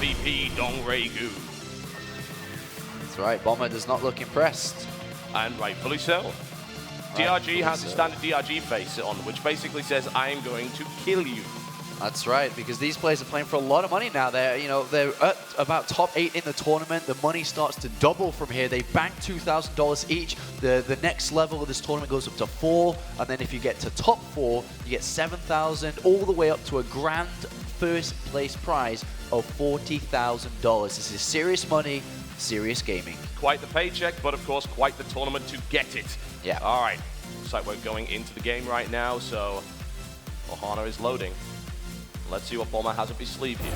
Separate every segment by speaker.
Speaker 1: MVP DongRaeGu.
Speaker 2: That's right, Bomber does not look impressed.
Speaker 1: And rightfully so. DRG has a standard DRG face on, which basically says, I am going to kill you.
Speaker 2: That's right, because these players are playing for a lot of money now. They're at about top 8 in the tournament. The money starts to double from here. They bank $2,000 each. The next level of this tournament goes up to 4, and then if you get to top 4, you get 7,000, all the way up to a grand first place prize of $40,000. This is serious money, serious gaming.
Speaker 1: Quite the paycheck, but of course, quite the tournament to get it.
Speaker 2: Yeah.
Speaker 1: All right, looks like we're going into the game right now, so Ohana is loading. Let's see what Bomber has up his sleeve here.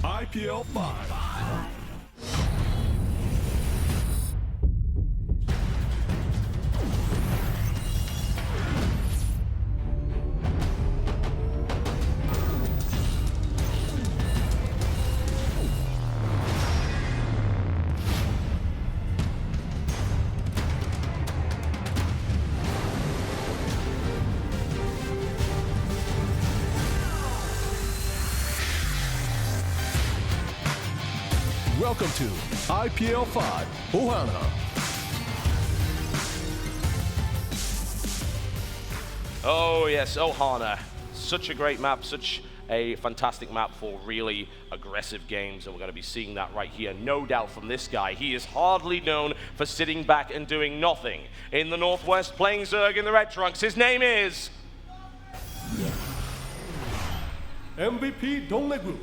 Speaker 3: IPL5. Welcome to IPL5 Ohana.
Speaker 1: Oh yes, Ohana. Such a great map, such a fantastic map for really aggressive games, and we're going to be seeing that right here, no doubt, from this guy. He is hardly known for sitting back and doing nothing. In the Northwest, playing Zerg in the red trunks, his name is...
Speaker 3: MVP DongRaeGu.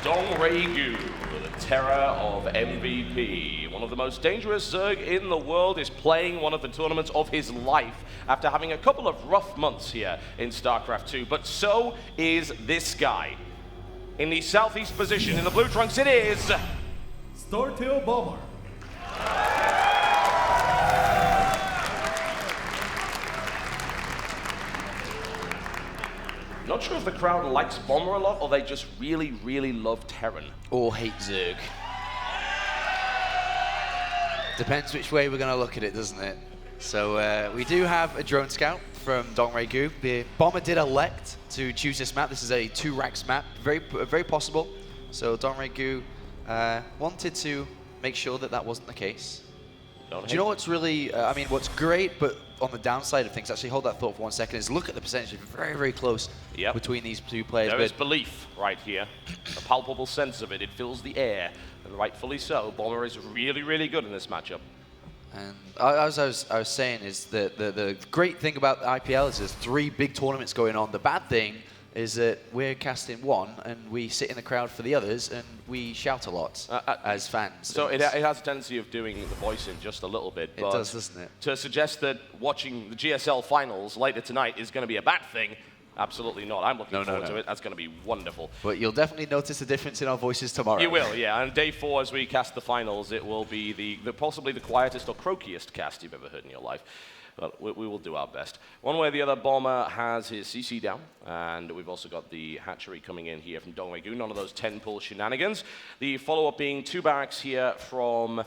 Speaker 1: DongRaeGu, the terror of MVP. One of the most dangerous Zerg in the world is playing one of the tournaments of his life after having a couple of rough months here in Starcraft 2, but so is this guy. In the southeast position, in the blue trunks, it is...
Speaker 3: Startail Bomber.
Speaker 1: Not sure if the crowd likes Bomber a lot, or they just really, really love Terran.
Speaker 2: Or hate Zerg. Depends which way we're going to look at it, doesn't it? So we do have a drone scout from DongRaeGu. The Bomber did elect to choose this map. This is a 2 racks map, very possible. So DongRaeGu wanted to make sure that that wasn't the case. Do you know what's really, I mean, what's great, but on the downside of things, actually hold that thought for 1 second, is look at the percentage, very, very close between these two players.
Speaker 1: There is belief right here, a palpable sense of it. It fills the air, and rightfully so. Bomber is really, really good in this matchup.
Speaker 2: And as I was saying, is that the great thing about the IPL is there's 3 big tournaments going on. The bad thing is that we're casting one, and we sit in the crowd for the others, and we shout a lot as fans.
Speaker 1: So it has a tendency of doing the voicing just a little bit. But
Speaker 2: it does, doesn't it?
Speaker 1: To suggest that watching the GSL finals later tonight is going to be a bad thing, absolutely not. I'm looking forward to it. That's going to be wonderful.
Speaker 2: But you'll definitely notice a difference in our voices tomorrow.
Speaker 1: You will, yeah. And day 4, as we cast the finals, it will be the possibly the quietest or croakiest cast you've ever heard in your life. But we will do our best. One way or the other, Bomber has his CC down, and we've also got the hatchery coming in here from DongRaeGu. None of those 10-pull shenanigans. The follow-up being 2 barracks here from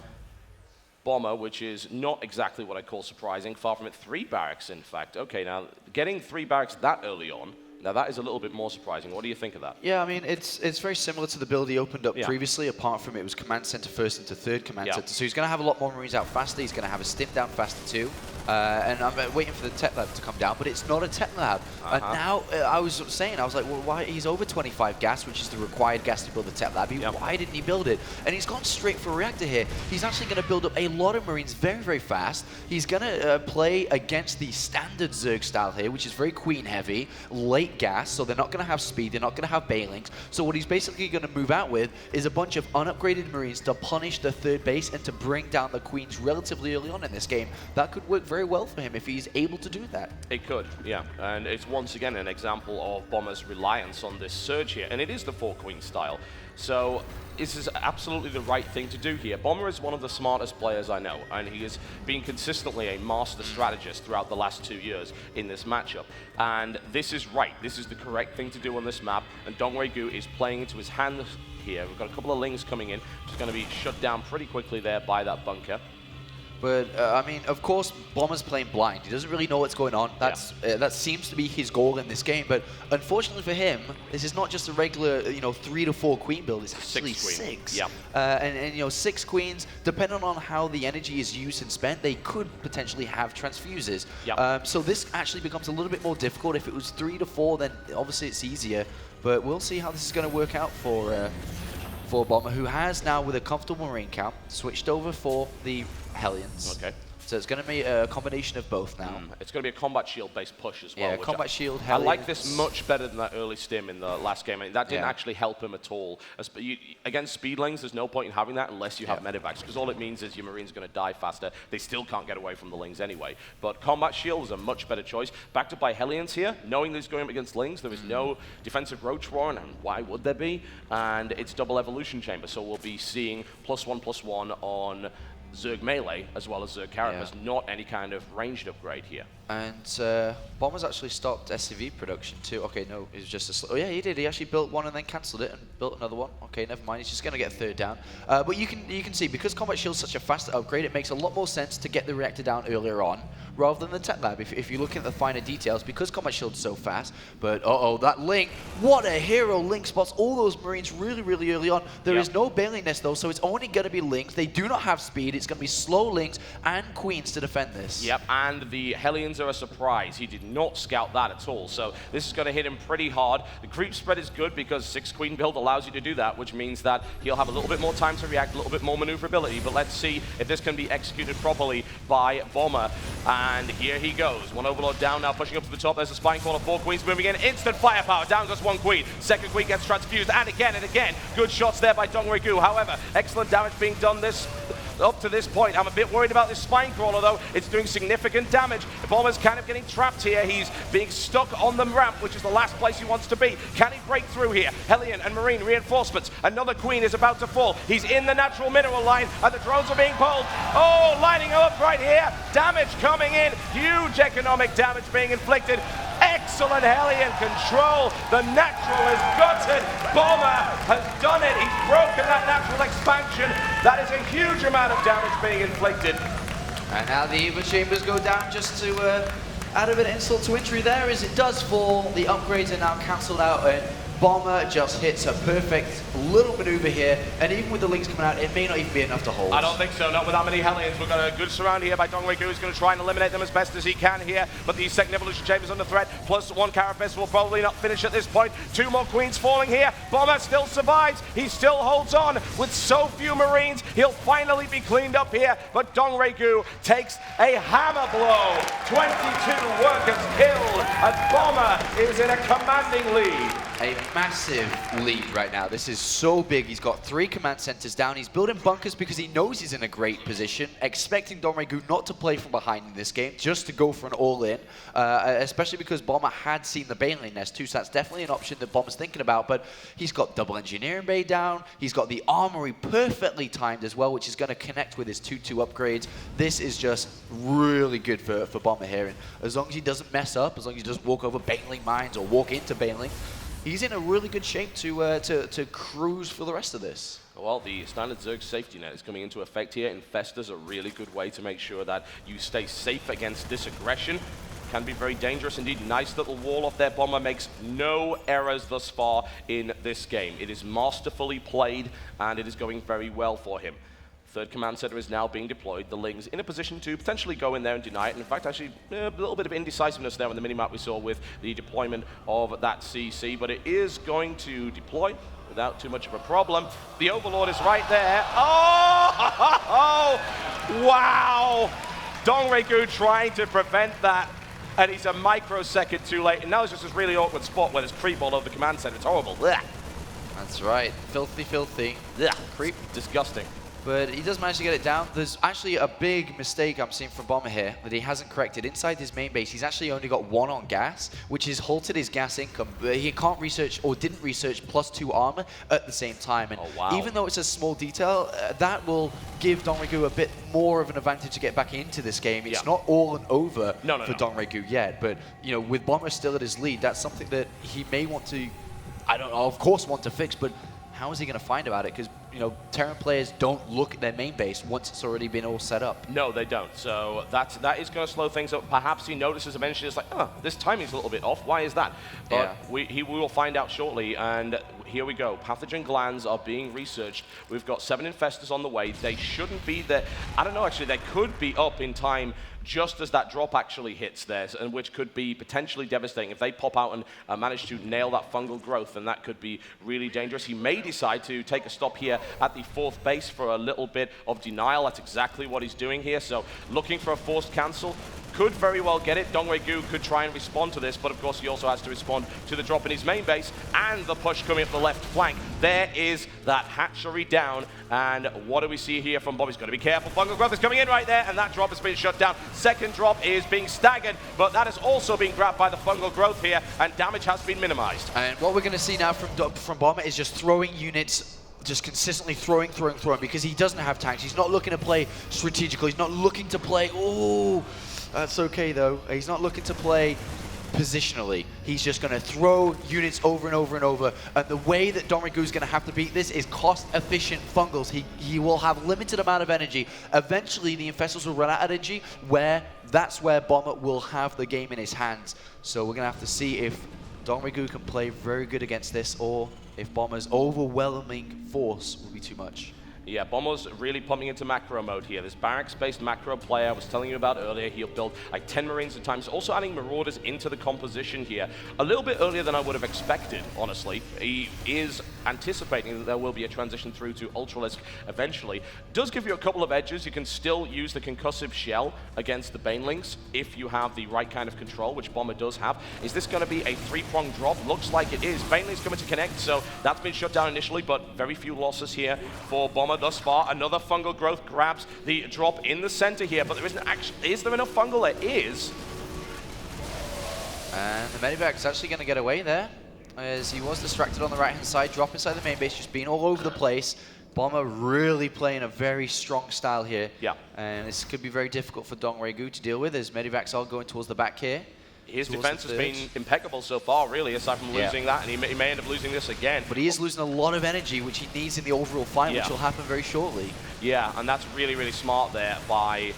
Speaker 1: Bomber, which is not exactly what I call surprising. Far from it, 3 barracks, in fact. Okay, now, getting 3 barracks that early on, now that is a little bit more surprising. What do you think of that?
Speaker 2: Yeah, I mean, it's very similar to the build he opened up previously, apart from it was command center first into 3rd command center. So he's going to have a lot more Marines out faster. He's going to have a stim down faster too. And I'm waiting for the tech lab to come down, but it's not a tech lab. And now I was saying, I was like, well, why? He's over 25 gas, which is the required gas to build the tech lab. Why didn't he build it? And he's gone straight for a reactor here. He's actually going to build up a lot of Marines very, very fast. He's going to play against the standard Zerg style here, which is very queen heavy, late gas, so they're not going to have speed, they're not going to have bailings. So what he's basically going to move out with is a bunch of unupgraded Marines to punish the 3rd base and to bring down the queens relatively early on in this game. That could work very well for him if he's able to do that.
Speaker 1: It could, yeah. And it's once again an example of Bomber's reliance on this surge here. And it is the 4-queen style. So this is absolutely the right thing to do here. Bomber is one of the smartest players I know, and he has been consistently a master strategist throughout the last 2 years in this matchup. And this is right. This is the correct thing to do on this map, and DongRaeGu is playing into his hands here. We've got a couple of Lings coming in, which is going to be shut down pretty quickly there by that bunker.
Speaker 2: But, I mean, of course, Bomber's playing blind. He doesn't really know what's going on. That seems to be his goal in this game. But unfortunately for him, this is not just a regular, 3 to 4 queen build. It's actually 6.
Speaker 1: Yeah.
Speaker 2: And 6 queens, depending on how the energy is used and spent, they could potentially have transfuses.
Speaker 1: Yep.
Speaker 2: So this actually becomes a little bit more difficult. If it was 3 to 4, then obviously it's easier. But we'll see how this is going to work out for Bomber, who has now, with a comfortable Marine count, switched over for the Hellions.
Speaker 1: Okay.
Speaker 2: So it's going to be a combination of both now.
Speaker 1: It's going to be a combat shield-based push as well.
Speaker 2: Yeah, combat shield,
Speaker 1: I
Speaker 2: Hellions.
Speaker 1: like this much better than that early stim in the last game. I mean, that didn't actually help him at all. Against speedlings, there's no point in having that unless you have medevacs, because all it means is your Marine's going to die faster. They still can't get away from the Lings anyway. But combat shield is a much better choice. Backed up by Hellions here, knowing that he's going up against Lings, there is no defensive Roach Warren, and why would there be? And it's double evolution chamber, so we'll be seeing +1/+1 on Zerg melee as well as Zerg Carapace, not any kind of ranged upgrade here.
Speaker 2: And Bomber's actually stopped SCV production too. Okay, no, it was just a... Oh yeah, he did. He actually built one and then cancelled it and built another one. Okay, never mind. He's just going to get a 3rd down. But you can see, because Combat Shield's such a fast upgrade, it makes a lot more sense to get the reactor down earlier on rather than the Tech Lab. If you look at the finer details, because Combat Shield's so fast. But that Link, what a hero! Link spots all those Marines really, really early on. There is no bailing nest though, so it's only going to be Lings. They do not have speed. It's going to be slow Lings and Queens to defend this.
Speaker 1: Yep, and the Hellions are a surprise. He did not scout that at all, so this is going to hit him pretty hard. The creep spread is good because 6 queen build allows you to do that, which means that he'll have a little bit more time to react, a little bit more maneuverability, but let's see if this can be executed properly by Bomber. And here he goes. 1 Overlord down now, pushing up to the top. There's a Spine Caller, 4 queens moving in. Instant firepower. Down goes 1 queen. 2nd queen gets transfused, and again. Good shots there by DongRaeGu. However, excellent damage being done up to this point. I'm a bit worried about this Spine Crawler, though. It's doing significant damage. The Bomber's kind of getting trapped here. He's being stuck on the ramp, which is the last place he wants to be. Can he break through here? Hellion and Marine reinforcements. Another queen is about to fall. He's in the natural mineral line, and the drones are being pulled. Oh, lining up right here. Damage coming in. Huge economic damage being inflicted. Excellent Hellion control. The natural is gutted. Bomber has done it. He's broken that natural expansion. That is a huge amount of damage being inflicted.
Speaker 2: And now the Eva Chambers go down, just to add a bit of insult to injury there, as it does fall. The upgrades are now cancelled out, and Bomber just hits a perfect little maneuver here, and even with the Lings coming out, it may not even be enough to hold.
Speaker 1: I don't think so, not with that many Hellions. We've got a good surround here by DongRaeGu, who's going to try and eliminate them as best as he can here, but the 2nd Evolution Chamber's under threat, plus 1 Carapace will probably not finish at this point. 2 more Queens falling here. Bomber still survives. He still holds on with so few Marines. He'll finally be cleaned up here, but DongRaeGu takes a hammer blow. 22 workers killed, and Bomber is in a commanding lead.
Speaker 2: A massive lead right now. This is so big. He's got 3 command centers down. He's building bunkers because he knows he's in a great position, expecting DongRaeGu not to play from behind in this game, just to go for an all-in, especially because Bomber had seen the Baneling nest too, so that's definitely an option that Bomber's thinking about. But he's got double engineering bay down. He's got the armory perfectly timed as well, which is going to connect with his 2/2 upgrades. This is just really good for Bomber here, and as long as he doesn't mess up, as long as he doesn't walk over Baneling mines or walk into Baneling, he's in a really good shape to cruise for the rest of this.
Speaker 1: Well, the standard Zerg safety net is coming into effect here. Infesta's a really good way to make sure that you stay safe against this aggression. Can be very dangerous indeed. Nice little wall off there. Bomber makes no errors thus far in this game. It is masterfully played, and it is going very well for him. 3rd command center is now being deployed. The Lings in a position to potentially go in there and deny it. And in fact, actually, a little bit of indecisiveness there on the minimap we saw with the deployment of that CC. But it is going to deploy without too much of a problem. The Overlord is right there. Oh! Wow! DongRaeGu trying to prevent that. And he's a microsecond too late. And now it's just this really awkward spot where there's creep all over the command center. It's horrible. Blech.
Speaker 2: That's right. Filthy, filthy.
Speaker 1: Blech. Creep. Disgusting.
Speaker 2: but he does manage to get it down. There's actually a big mistake I'm seeing from Bomber here that he hasn't corrected. Inside his main base, he's actually only got 1 on gas, which has halted his gas income. But he can't research, or didn't research, +2 armor at the same time. And even though it's a small detail, that will give DongRaeGu a bit more of an advantage to get back into this game. It's not all and over for DongRaeGu yet, but you know, with Bomber still at his lead, that's something that he may want to, I don't know, of course want to fix, but how is he going to find about it? Because, you know, Terran players don't look at their main base once it's already been all set up.
Speaker 1: No, they don't. So that is going to slow things up. Perhaps he notices eventually, it's like, oh, this timing's a little bit off. Why is that? But we will find out shortly. And here we go. Pathogen glands are being researched. We've got 7 infestors on the way. They shouldn't be there. I don't know, actually. They could be up in time just as that drop actually hits there, and which could be potentially devastating. If they pop out and manage to nail that fungal growth, then that could be really dangerous. He may decide to take a stop here at the 4th base for a little bit of denial. That's exactly what he's doing here. So looking for a forced cancel. Could very well get it. DongRaeGu could try and respond to this, but of course he also has to respond to the drop in his main base and the push coming up the left flank. There is that hatchery down, and what do we see here from Bob? He's got to be careful. Fungal growth is coming in right there, and that drop has been shut down. Second drop is being staggered, but that is also being grabbed by the fungal growth here, and damage has been minimized.
Speaker 2: And what we're going to see now from Bomber is just throwing units, just consistently throwing, because he doesn't have tanks. He's not looking to play strategically. He's not looking to play, oh, that's okay though. He's not looking to play positionally. He's just going to throw units over and over and over. And the way that DongRaeGu is going to have to beat this is cost-efficient fungals. He will have limited amount of energy. Eventually, the Infestors will run out of energy, that's where Bomber will have the game in his hands. So we're going to have to see if DongRaeGu can play very good against this, or if Bomber's overwhelming force will be too much.
Speaker 1: Yeah, Bomber's really pumping into macro mode here. This barracks-based macro player I was telling you about earlier, he'll build like 10 Marines at times, also adding Marauders into the composition here. A little bit earlier than I would have expected, honestly. He is anticipating that there will be a transition through to Ultralisk eventually. Does give you a couple of edges. You can still use the concussive shell against the Banelings if you have the right kind of control, which Bomber does have. Is this going to be a 3-pronged drop? Looks like it is. Banelings coming to connect, so that's been shut down initially, but very few losses here for Bomber thus far. Another fungal growth grabs the drop in the center here, but there isn't actually, is there enough fungal? There is.
Speaker 2: And the Medivac's actually going to get away there, as he was distracted on the right-hand side, drop inside the main base, just being all over the place. Bomber really playing a very strong style here. Yeah. And this could be very difficult for DongRaeGu to deal with, as Medivac's all going towards the back here.
Speaker 1: His defense has been impeccable so far, really, aside from losing that, and he may end up losing this again.
Speaker 2: But he is losing a lot of energy, which he needs in the overall fight, which will happen very shortly.
Speaker 1: Yeah, and that's really, really smart there by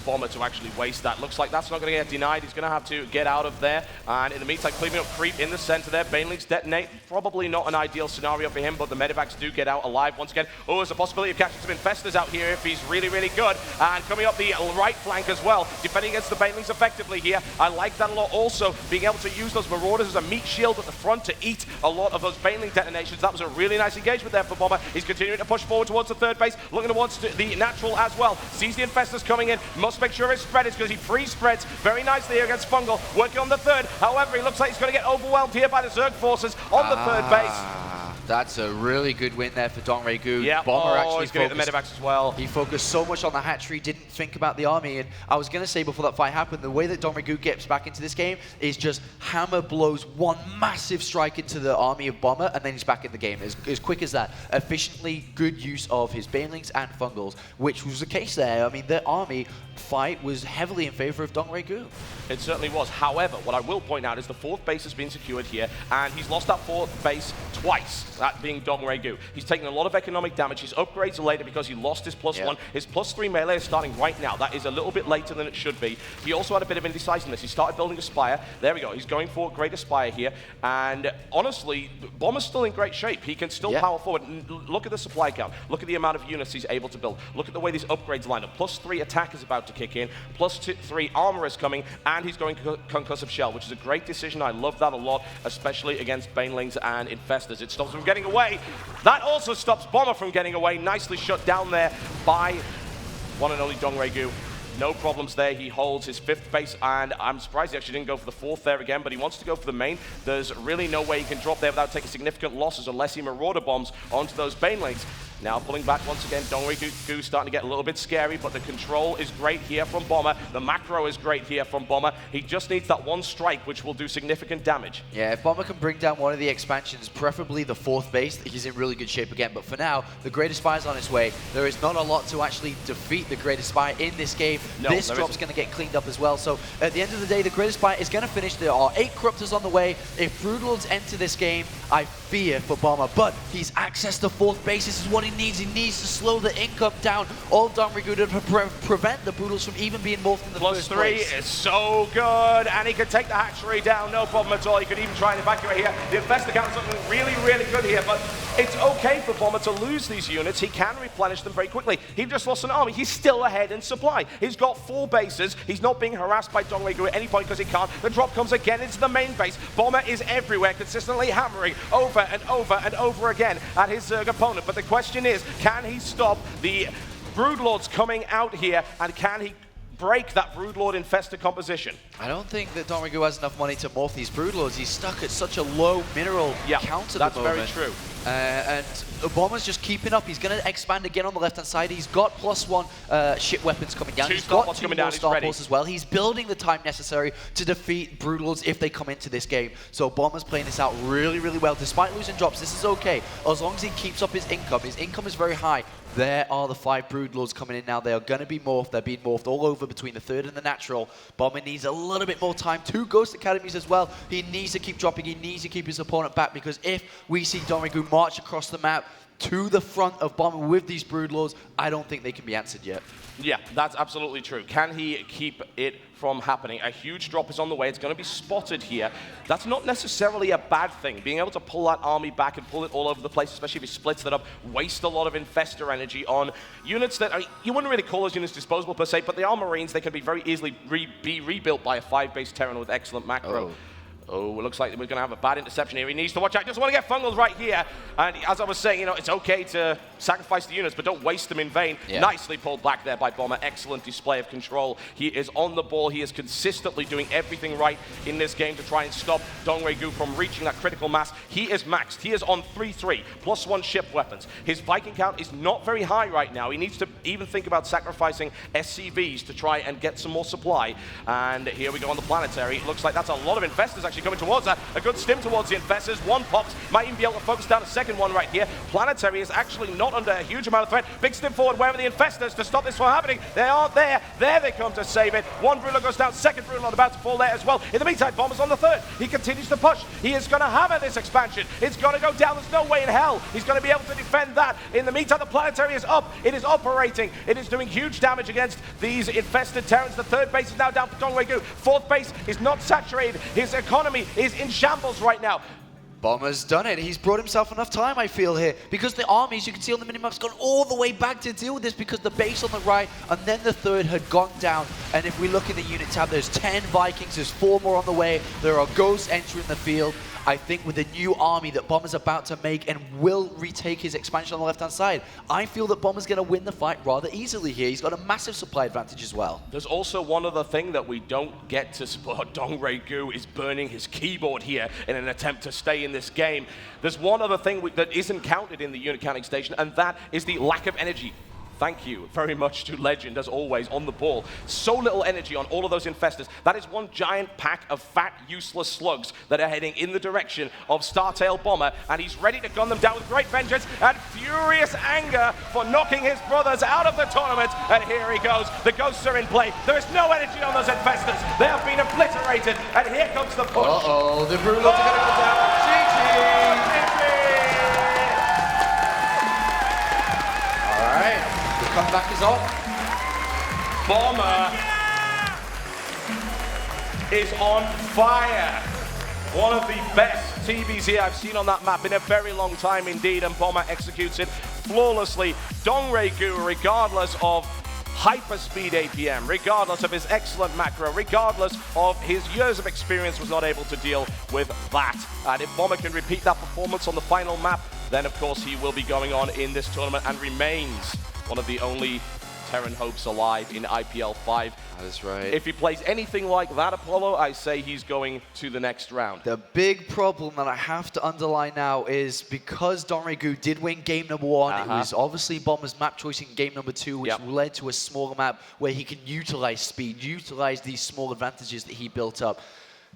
Speaker 1: Bomber to actually waste that. Looks like that's not going to get denied. He's going to have to get out of there. And in the meantime, cleaning up creep in the center there. Banelings detonate. Probably not an ideal scenario for him, but the Medivacs do get out alive once again. Oh, there's a possibility of catching some Infestors out here if he's really, really good. And coming up the right flank as well, defending against the Banelings effectively here. I like that a lot. Also, being able to use those Marauders as a meat shield at the front to eat a lot of those Baneling detonations. That was a really nice engagement there for Bomber. He's continuing to push forward towards the 3rd base, looking towards the natural as well. Sees the Infestors coming in. Must make sure his spread is, because he free spreads very nicely here against Fungal, working on the 3rd. However, he looks like he's going to get overwhelmed here by the Zerg forces on the 3rd base.
Speaker 2: That's a really good win there for DongRaeGu.
Speaker 1: Yeah,
Speaker 2: Bomber actually
Speaker 1: he's going to get the Medivacs as well.
Speaker 2: He focused so much on the hatchery, didn't think about the army. And I was going to say before that fight happened, the way that DongRaeGu gets back into this game is just hammer blows one massive strike into the army of Bomber, and then he's back in the game. As quick as that. Efficiently, good use of his Banelings and Fungals, which was the case there. I mean, the army fight was heavily in favor of DongRaeGu.
Speaker 1: It certainly was. However, what I will point out is the 4th base has been secured here, and he's lost that 4th base twice, that being DongRaeGu. He's taken a lot of economic damage. His upgrades are later because he lost his +1. His +3 melee is starting right now. That is a little bit later than it should be. He also had a bit of indecisiveness. He started building a Spire. There we go. He's going for Greater Spire here. And honestly, Bomber's still in great shape. He can still power forward. Look at the supply count. Look at the amount of units he's able to build. Look at the way these upgrades line up. +3 attack is about to kick in. +3 armor is coming. And he's going concussive shell, which is a great decision. I love that a lot, especially against Banelings and Infestors. It stops him from getting away. That also stops Bomber from getting away. Nicely shut down there by one and only DongRaeGu. No problems there. He holds his 5th base, and I'm surprised he actually didn't go for the 4th there again, but he wants to go for the main. There's really no way he can drop there without taking significant losses unless he Marauder bombs onto those Banelings. Now pulling back once again, DongRaeGu starting to get a little bit scary, but the control is great here from Bomber. The macro is great here from Bomber. He just needs that one strike, which will do significant damage.
Speaker 2: Yeah, if Bomber can bring down one of the expansions, preferably the 4th base, he's in really good shape again. But for now, the Greater Spy is on its way. There is not a lot to actually defeat the Greater Spy in this game.
Speaker 1: No,
Speaker 2: this drop's going to get cleaned up as well. So at the end of the day, the Greater Spy is going to finish. There are 8 Corruptors on the way. If Broodlords enter this game, I fear for Bomber. But he's access to 4th base. This is what he needs. He needs to slow the income down. All DongRaeGu to prevent the Broodlords from even being morphed in the first place.
Speaker 1: +3 is so good, and he can take the hatchery down, no problem at all. He could even try and evacuate here. The Infestor count's looking really, really good here, but it's okay for Bomber to lose these units. He can replenish them very quickly. He just lost an army. He's still ahead in supply. He's got 4 bases. He's not being harassed by DongRaeGu at any point because he can't. The drop comes again into the main base. Bomber is everywhere, consistently hammering over and over and over again at his Zerg opponent. But the question is, can he stop the Broodlords coming out here, and can he break that Broodlord Infestor composition?
Speaker 2: I don't think that DongRaeGu has enough money to morph these Broodlords. He's stuck at such a low mineral count at the moment.
Speaker 1: That's very true.
Speaker 2: And Bomber's just keeping up. He's going to expand again on the left-hand side. He's got +1 ship weapons coming down. He's got 2 more Star Force as well. He's building the time necessary to defeat Broodlords if they come into this game. So Bomber's playing this out really, really well. Despite losing drops, this is okay. As long as he keeps up his income. His income is very high. There are the 5 Broodlords coming in now. They are going to be morphed. They're being morphed all over between the 3rd and the natural. Bomber needs a little bit more time. 2 Ghost Academies as well. He needs to keep dropping. He needs to keep his opponent back, because if we see DongRaeGu march across the map to the front of Bomber with these Broodlords, I don't think they can be answered yet.
Speaker 1: Yeah, that's absolutely true. Can he keep it from happening? A huge drop is on the way. It's going to be spotted here. That's not necessarily a bad thing. Being able to pull that army back and pull it all over the place, especially if he splits that up, waste a lot of Infestor energy on units that you wouldn't really call those units disposable per se, but they are Marines. They can be very easily be rebuilt by a 5-base Terran with excellent macro. Oh, it looks like we're going to have a bad interception here. He needs to watch out. He doesn't want to get fungled right here. And as I was saying, you know, it's okay to sacrifice the units, but don't waste them in vain. Yeah. Nicely pulled back there by Bomber. Excellent display of control. He is on the ball. He is consistently doing everything right in this game to try and stop DongRaeGu from reaching that critical mass. He is maxed. He is on 3-3, +1 ship weapons. His Viking count is not very high right now. He needs to even think about sacrificing SCVs to try and get some more supply. And here we go on the planetary. It looks like that's a lot of Infestors actually coming towards that. A good stim towards the Infestors. 1 pops. Might even be able to focus down a second one right here. Planetary is actually not under a huge amount of threat. Big stim forward. Where are the Infestors to stop this from happening? They aren't there. There they come to save it. 1 Broodlord goes down. 2nd Broodlord about to fall there as well. In the meantime, Bomber's on the 3rd. He continues to push. He is going to hammer this expansion. It's going to go down. There's no way in hell he's going to be able to defend that. In the meantime, the Planetary is up. It is operating. It is doing huge damage against these infested Terrans. The 3rd base is now down for DongRaeGu. 4th base is not saturated. His economy is in shambles right now.
Speaker 2: Bomber's done it. He's brought himself enough time, I feel, here. Because the armies, you can see on the minimap's gone all the way back to deal with this, because the base on the right and then the 3rd had gone down. And if we look in the unit tab, there's 10 Vikings, there's 4 more on the way. There are ghosts entering the field. I think with the new army that Bomber's about to make and will retake his expansion on the left-hand side, I feel that Bomber's going to win the fight rather easily here. He's got a massive supply advantage as well.
Speaker 1: There's also one other thing that we don't get to spot. DongRaeGu is burning his keyboard here in an attempt to stay in this game. There's one other thing that isn't counted in the unit counting station, and that is the lack of energy. Thank you very much to Legend, as always, on the ball. So little energy on all of those Infestors. That is one giant pack of fat, useless slugs that are heading in the direction of Startail Bomber, and he's ready to gun them down with great vengeance and furious anger for knocking his brothers out of the tournament. And here he goes. The ghosts are in play. There is no energy on those Infestors. They have been obliterated, and here comes the push.
Speaker 2: Uh-oh, the Broodlords are going to go down. GG! All right. Comeback is on.
Speaker 1: Bomber is on fire. One of the best TBZ I've seen on that map in a very long time indeed, and Bomber executes it flawlessly. DongRaeGu, regardless of hyperspeed APM, regardless of his excellent macro, regardless of his years of experience, was not able to deal with that. And if Bomber can repeat that performance on the final map, then of course he will be going on in this tournament and remains one of the only Terran hopes alive in IPL5.
Speaker 2: That is right.
Speaker 1: If he plays anything like that, Apollo, I say he's going to the next round.
Speaker 2: The big problem that I have to underline now is because DongRaeGu did win game number 1, it was obviously Bomber's map choice in game number 2, which led to a smaller map where he can utilize speed, utilize these small advantages that he built up.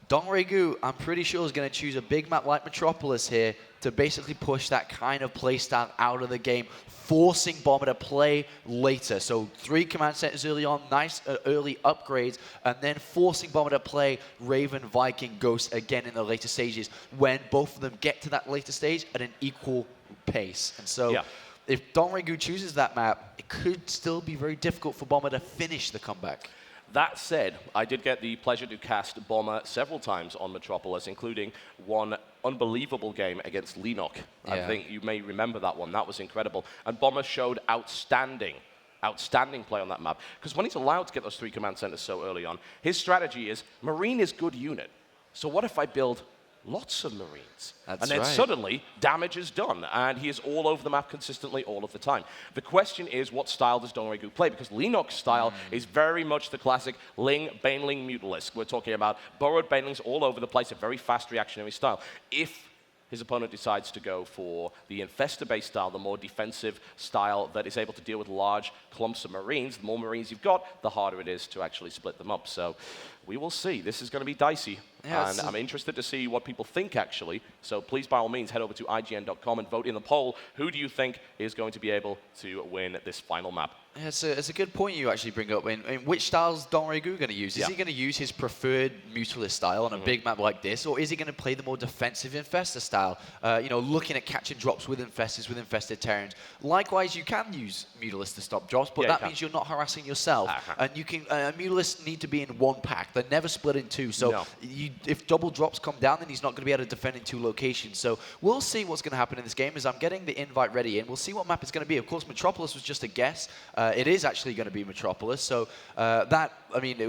Speaker 2: DongRaeGu, I'm pretty sure, is going to choose a big map like Metropolis here to basically push that kind of playstyle out of the game, forcing Bomber to play later. So 3 command centers early on, nice early upgrades, and then forcing Bomber to play Raven, Viking, Ghost again in the later stages when both of them get to that later stage at an equal pace. And so if DongRaeGu chooses that map, it could still be very difficult for Bomber to finish the comeback.
Speaker 1: That said, I did get the pleasure to cast Bomber several times on Metropolis, including one unbelievable game against Lenok. I think you may remember that one. That was incredible. And Bomber showed outstanding play on that map. Because when he's allowed to get those 3 command centers so early on, his strategy is, Marine is good unit. So what if I build lots of Marines?
Speaker 2: That's
Speaker 1: and then suddenly, damage is done, and he is all over the map consistently all of the time. The question is, what style does DongRaeGu play? Because Lenok's style is very much the classic Ling, Baneling, Mutalisk. We're talking about burrowed Banelings all over the place, a very fast reactionary style. If his opponent decides to go for the Infestor-based style, the more defensive style that is able to deal with large clumps of Marines, the more Marines you've got, the harder it is to actually split them up. So we will see. This is going to be dicey. Yeah, and I'm interested to see what people think, actually. So please, by all means, head over to IGN.com and vote in the poll. Who do you think is going to be able to win this final map?
Speaker 2: Yeah, it's a good point you actually bring up. In which styles is DongRaeGu going to use? Is he going to use his preferred Mutalist style on a big map like this, or is he going to play the more defensive Infestor style? You know, looking at catching drops with Infestors, with Infested Terrans. Likewise, you can use Mutalist to stop drops, but that means you're not harassing yourself. And you can Mutalists need to be in 1 pack. They're never split in 2. So if double drops come down, then he's not going to be able to defend in 2 locations. So we'll see what's going to happen in this game as I'm getting the invite ready in. We'll see what map it's going to be. Of course, Metropolis was just a guess. It is actually going to be Metropolis. So I mean,